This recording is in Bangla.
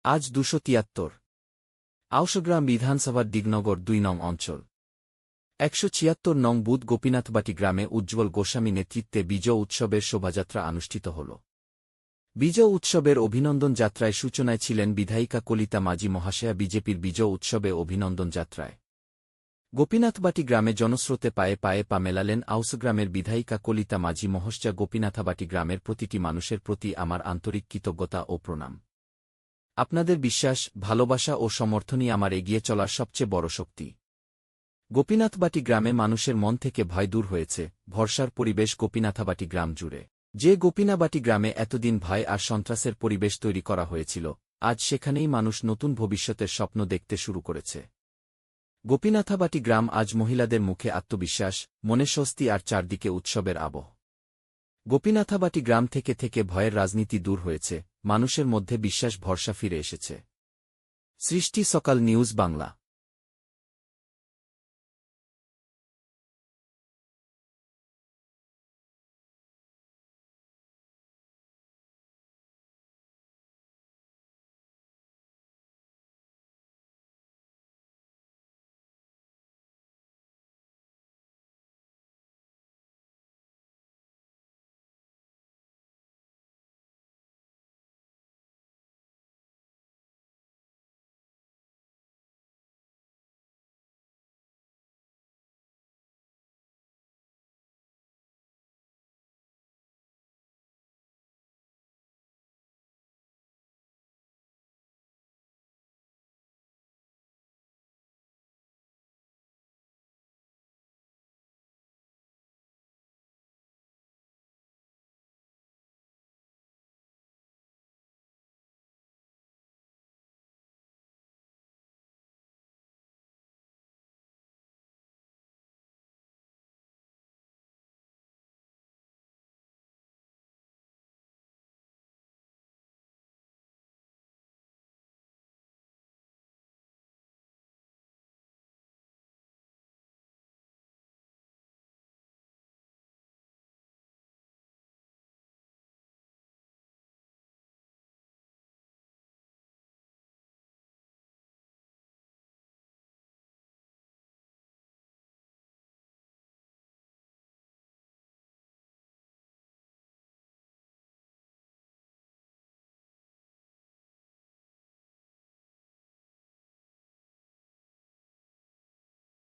আজ 273 আউশগ্রাম বিধানসভার দিগনগর 2 নং অঞ্চল 176 নং বুথ গোপীনাথবাটি গ্রামে উজ্জ্বল গোস্বামী নেতৃত্বে বিজয় উৎসবের শোভাযাত্রা অনুষ্ঠিত হল। বিজয় উৎসবের অভিনন্দন যাত্রায় সূচনায় ছিলেন বিধায়িকা কলিতা মাঝি মহাশয়া। বিজেপির বিজয় উৎসবে অভিনন্দন যাত্রায় গোপীনাথবাটি গ্রামে জনস্রোতে পায়ে পায়ে পা মেলালেন আউশগ্রামের বিধায়িকা কলিতা মাঝি মহাশয়া। গোপীনাথবাটি গ্রামের প্রতিটি মানুষের প্রতি আমার আন্তরিক কৃতজ্ঞতা ও প্রণাম। আপনাদের বিশ্বাস, ভালোবাসা ও সমর্থনই আমার এগিয়ে চলার সবচেয়ে বড় শক্তি। গোপীনাথবাটি গ্রামে মানুষের মন থেকে ভয় দূর হয়েছে, ভরসার পরিবেশ গোপীনাথবাটি গ্রাম জুড়ে। যে গোপীনাথবাটি গ্রামে এতদিন ভয় আর সন্ত্রাসের পরিবেশ তৈরি করা হয়েছিল, আজ সেখানেই মানুষ নতুন ভবিষ্যতের স্বপ্ন দেখতে শুরু করেছে। গোপীনাথবাটি গ্রাম আজ মহিলাদের মুখে আত্মবিশ্বাস, মনে স্বস্তি আর চারদিকে উৎসবের আবহ। গোপীনাথবাটি গ্রাম থেকে থেকে ভয়ের রাজনীতি দূর হয়েছে, মানুষের মধ্যে বিশ্বাস ভরসা ফিরে এসেছে। সৃষ্টি সকাল নিউজ বাংলা।